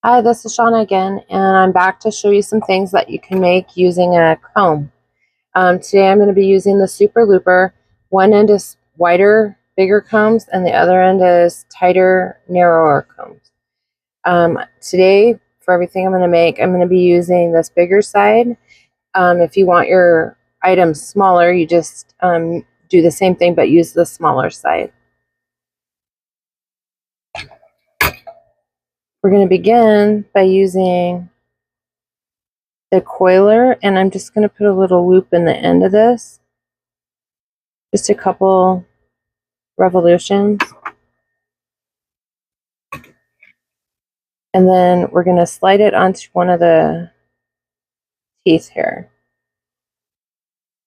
Hi, this is Shauna again, and I'm back to show you some things that you can make using a comb. Today I'm going to be using the Super Looper. One end is wider, bigger combs, and the other end is tighter, narrower combs. Today, for everything I'm going to make, I'm going to be using this bigger side. If you want your items smaller, you just do the same thing but use the smaller side. We're going to begin by using the coiler, and I'm just going to put a little loop in the end of this, just a couple revolutions, and then we're going to slide it onto one of the teeth here.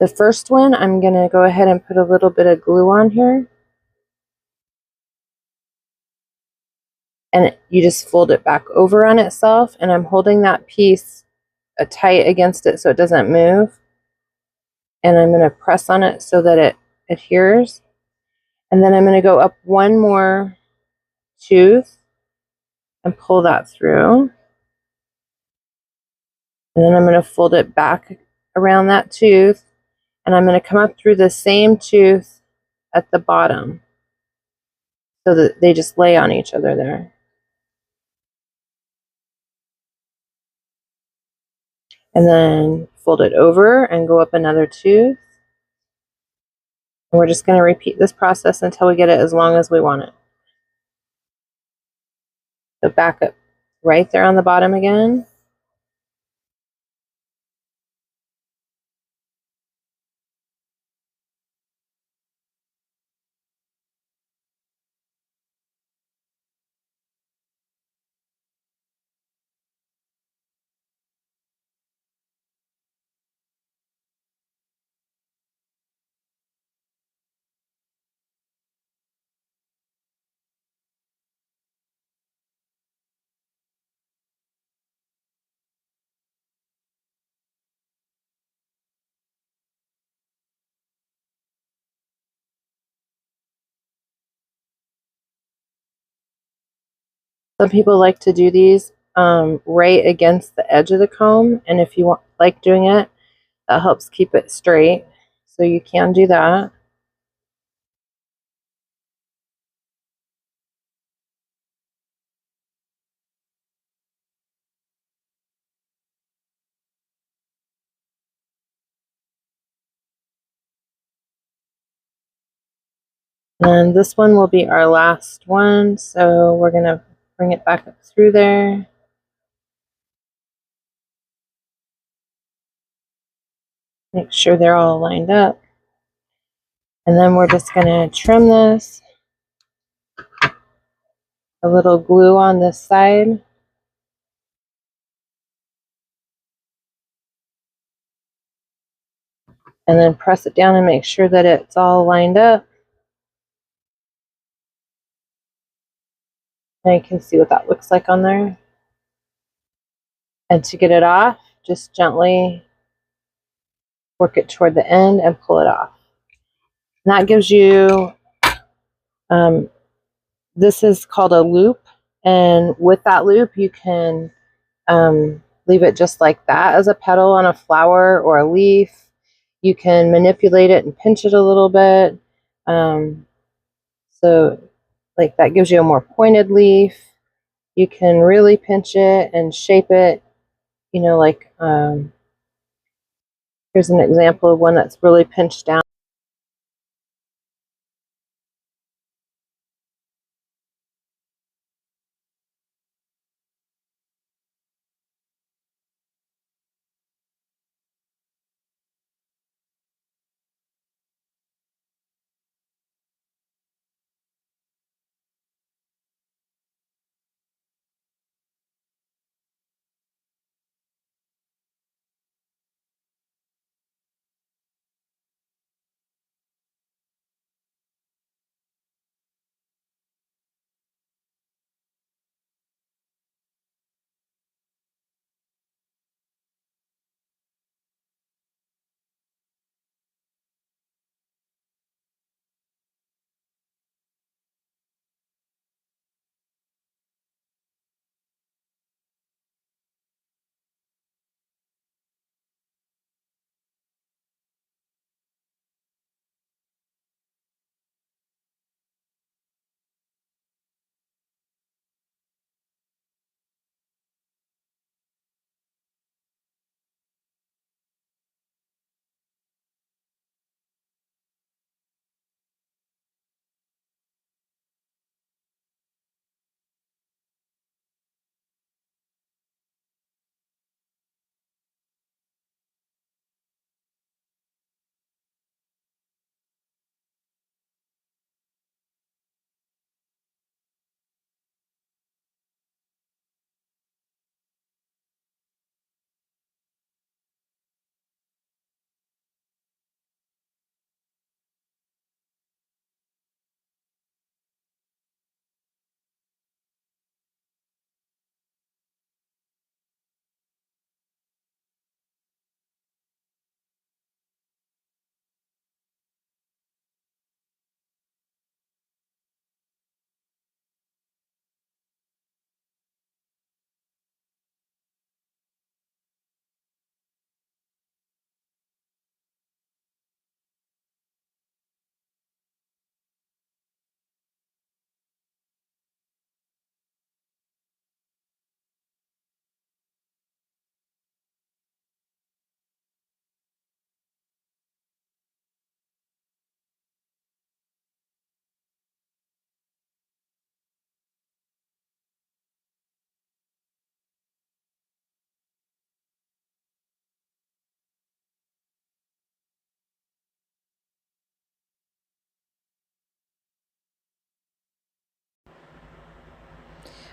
The first one, I'm going to go ahead and put a little bit of glue on here, and you just fold it back over on itself, and I'm holding that piece tight against it so it doesn't move, and I'm going to press on it so that it adheres, and then I'm going to go up one more tooth and pull that through, and then I'm going to fold it back around that tooth, and I'm going to come up through the same tooth at the bottom so that they just lay on each other there. And then fold it over and go up another tooth. And we're just going to repeat this process until we get it as long as we want it. So back up right there on the bottom again. Some people like to do these right against the edge of the comb, and if you like doing it, that helps keep it straight. So you can do that. And this one will be our last one, so we're going to bring it back up through there. Make sure they're all lined up. And then we're just going to trim this. A little glue on this side. And then press it down and make sure that it's all lined up. Now you can see what that looks like on there. And to get it off, just gently work it toward the end and pull it off. And that gives you, this is called a loop. And with that loop, you can leave it just like that as a petal on a flower or a leaf. You can manipulate it and pinch it a little bit. So like that gives you a more pointed leaf. You can really pinch it and shape it, you know, like here's an example of one that's really pinched down.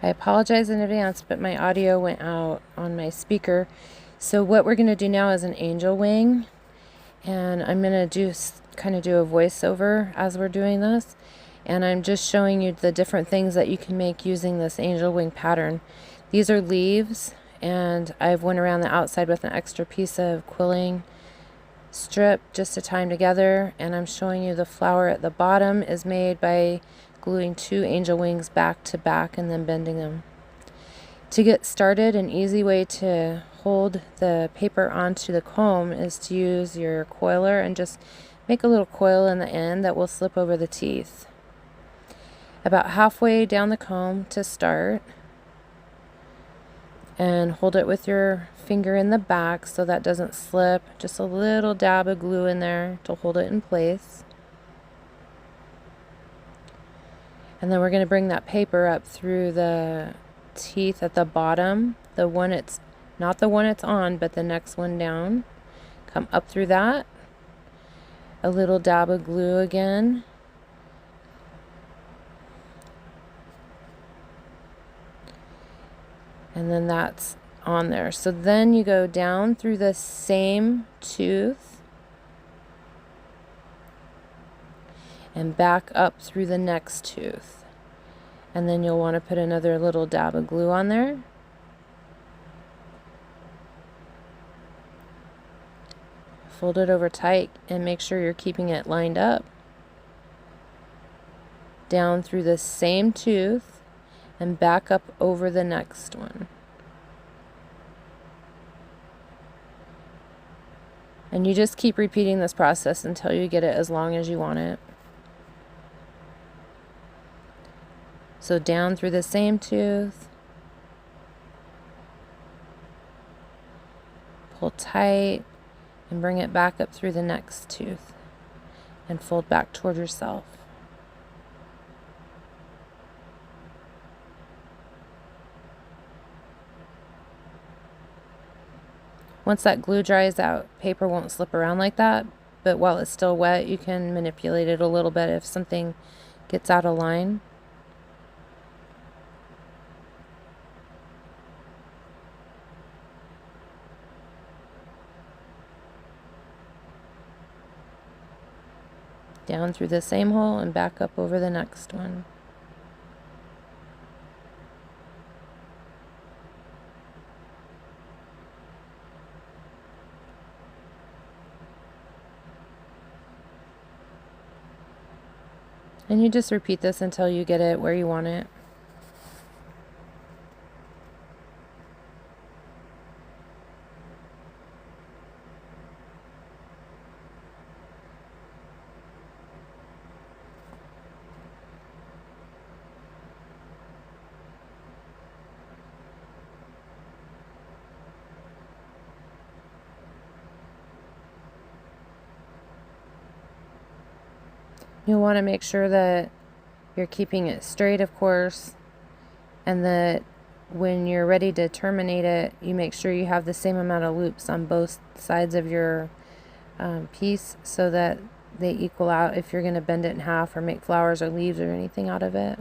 I apologize in advance, but my audio went out on my speaker. So what we're going to do now is an angel wing, and I'm going to do a voiceover as we're doing this, and I'm just showing you the different things that you can make using this angel wing pattern. These are leaves, and I've went around the outside with an extra piece of quilling strip just to tie them together, and I'm showing you the flower at the bottom is made by gluing 2 angel wings back to back and then bending them. To get started, an easy way to hold the paper onto the comb is to use your coiler and just make a little coil in the end that will slip over the teeth. About halfway down the comb to start, and hold it with your finger in the back so that doesn't slip. Just a little dab of glue in there to hold it in place. And then we're going to bring that paper up through the teeth at the bottom, not the one it's on, but the next one down. Come up through that. A little dab of glue again. And then that's on there. So then you go down through the same tooth and back up through the next tooth. And then you'll want to put another little dab of glue on there. Fold it over tight and make sure you're keeping it lined up. Down through the same tooth and back up over the next one. And you just keep repeating this process until you get it as long as you want it. So down through the same tooth, pull tight, and bring it back up through the next tooth, and fold back toward yourself. Once that glue dries out, paper won't slip around like that, but while it's still wet, you can manipulate it a little bit if something gets out of line. Down through the same hole and back up over the next one. And you just repeat this until you get it where you want it. You'll want to make sure that you're keeping it straight, of course, and that when you're ready to terminate it, you make sure you have the same amount of loops on both sides of your piece so that they equal out if you're going to bend it in half or make flowers or leaves or anything out of it.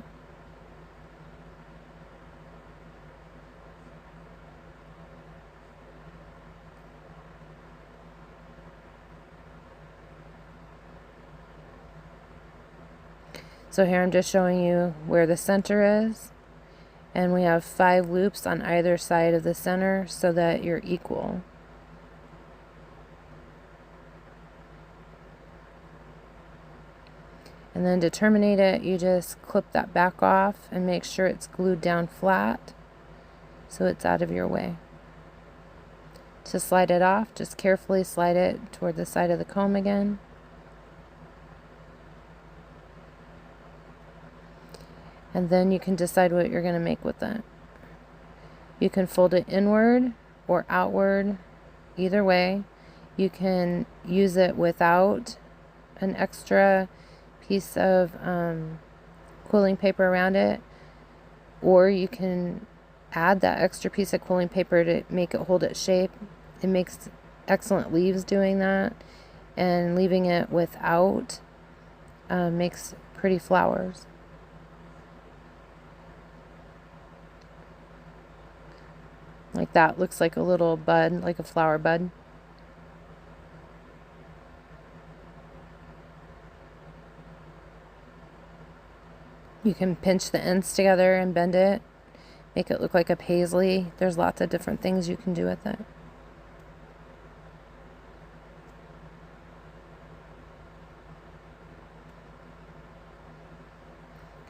So here I'm just showing you where the center is, and we have 5 loops on either side of the center so that you're equal. And then to terminate it, you just clip that back off and make sure it's glued down flat so it's out of your way. To slide it off, just carefully slide it toward the side of the comb again. And then you can decide what you're going to make with it. You can fold it inward or outward, either way. You can use it without an extra piece of quilling paper around it, or you can add that extra piece of quilling paper to make it hold its shape. It makes excellent leaves doing that, and leaving it without makes pretty flowers. Like that looks like a little bud, like a flower bud. You can pinch the ends together and bend it, make it look like a paisley. There's lots of different things you can do with it.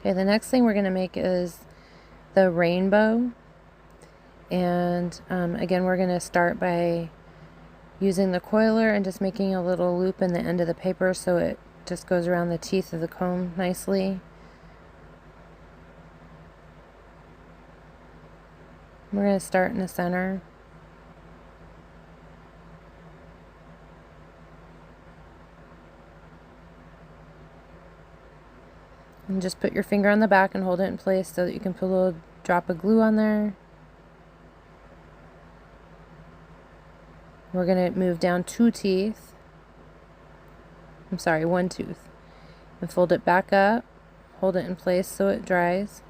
Okay, the next thing we're going to make is the rainbow. And again, we're going to start by using the coiler and just making a little loop in the end of the paper so it just goes around the teeth of the comb nicely. We're going to start in the center. And just put your finger on the back and hold it in place so that you can put a little drop of glue on there. We're going to move down 2 teeth. I'm sorry, 1 tooth. And fold it back up. Hold it in place so it dries.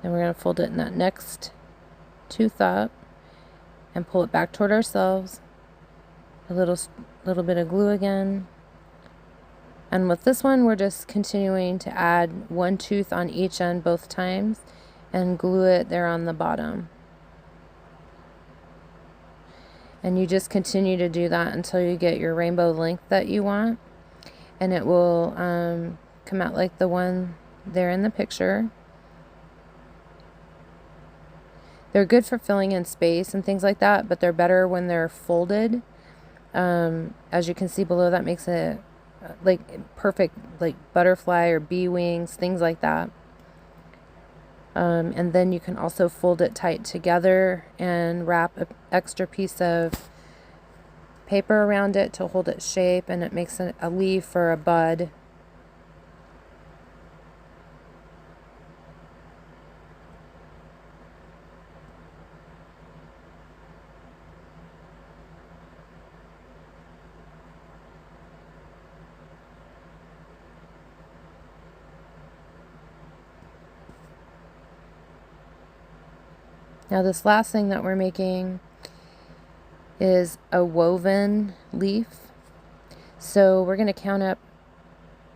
Then we're going to fold it in that next tooth up and pull it back toward ourselves. A little bit of glue again. And with this one, we're just continuing to add 1 tooth on each end both times and glue it there on the bottom. And you just continue to do that until you get your rainbow length that you want. And it will come out like the one there in the picture. They're good for filling in space and things like that, but they're better when they're folded. As you can see below, that makes it like perfect, like butterfly or bee wings, things like that. And then you can also fold it tight together and wrap an extra piece of paper around it to hold its shape, and it makes a leaf or a bud. Now this last thing that we're making is a woven leaf. So we're going to count up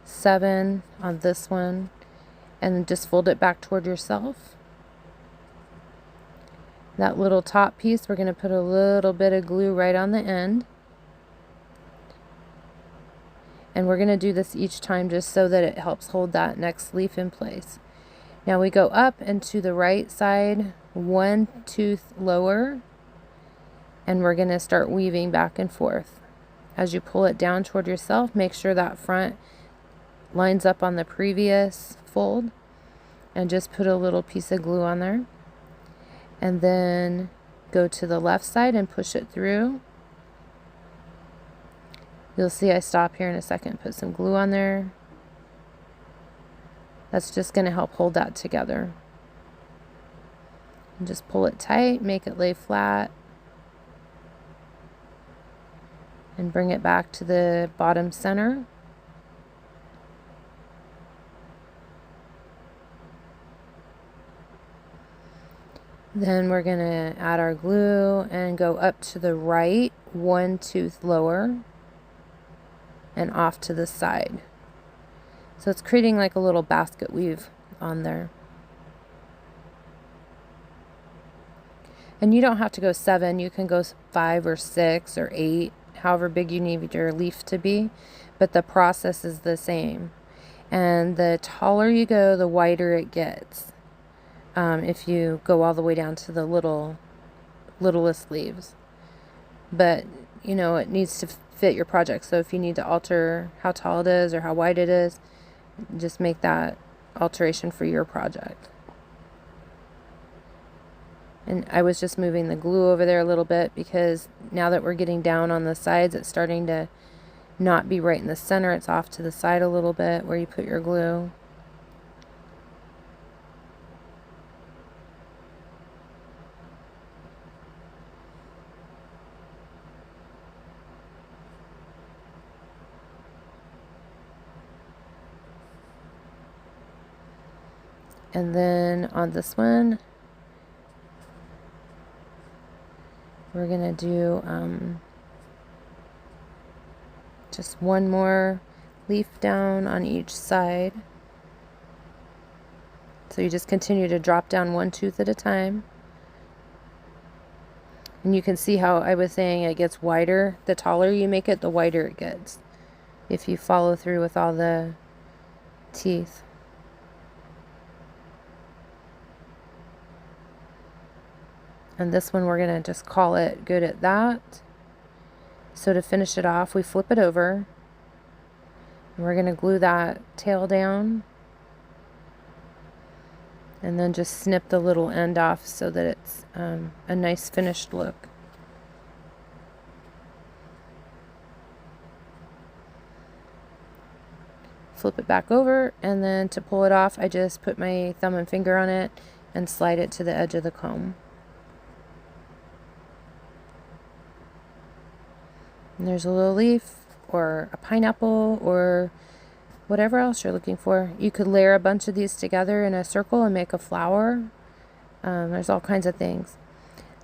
7 on this one and just fold it back toward yourself. That little top piece, we're going to put a little bit of glue right on the end. And we're going to do this each time just so that it helps hold that next leaf in place. Now we go up and to the right side, 1 tooth lower, and we're going to start weaving back and forth. As you pull it down toward yourself, make sure that front lines up on the previous fold, and just put a little piece of glue on there. And then go to the left side and push it through. You'll see I stop here in a second, put some glue on there. That's just going to help hold that together. And just pull it tight, make it lay flat, and bring it back to the bottom center. Then we're going to add our glue and go up to the right, 1 tooth lower, and off to the side. So it's creating like a little basket weave on there. And you don't have to go 7, you can go 5 or 6 or 8, however big you need your leaf to be, but the process is the same. And the taller you go, the wider it gets. If you go all the way down to the littlest leaves. But, you know, it needs to fit your project. So if you need to alter how tall it is or how wide it is, just make that alteration for your project. And I was just moving the glue over there a little bit because now that we're getting down on the sides, it's starting to not be right in the center. It's off to the side a little bit where you put your glue. And then on this one, we're gonna do just one more leaf down on each side. So you just continue to drop down one tooth at a time. And you can see how I was saying it gets wider. The taller you make it, the wider it gets, if you follow through with all the teeth. And this one we're going to just call it good at that. So to finish it off, we flip it over. And we're going to glue that tail down. And then just snip the little end off so that it's a nice finished look. Flip it back over, and then to pull it off, I just put my thumb and finger on it and slide it to the edge of the comb. And there's a little leaf, or a pineapple, or whatever else you're looking for. You could layer a bunch of these together in a circle and make a flower. There's all kinds of things.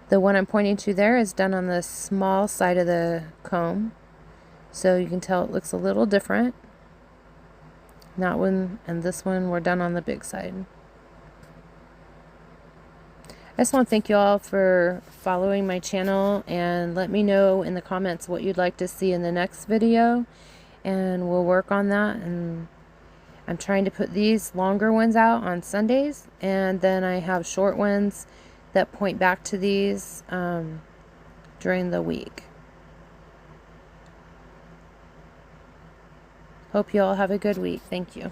The one I'm pointing to there is done on the small side of the comb, so you can tell it looks a little different. That one and this one were done on the big side. I just want to thank you all for following my channel, and let me know in the comments what you'd like to see in the next video, and we'll work on that. And I'm trying to put these longer ones out on Sundays, and then I have short ones that point back to these during the week. Hope you all have a good week. Thank you.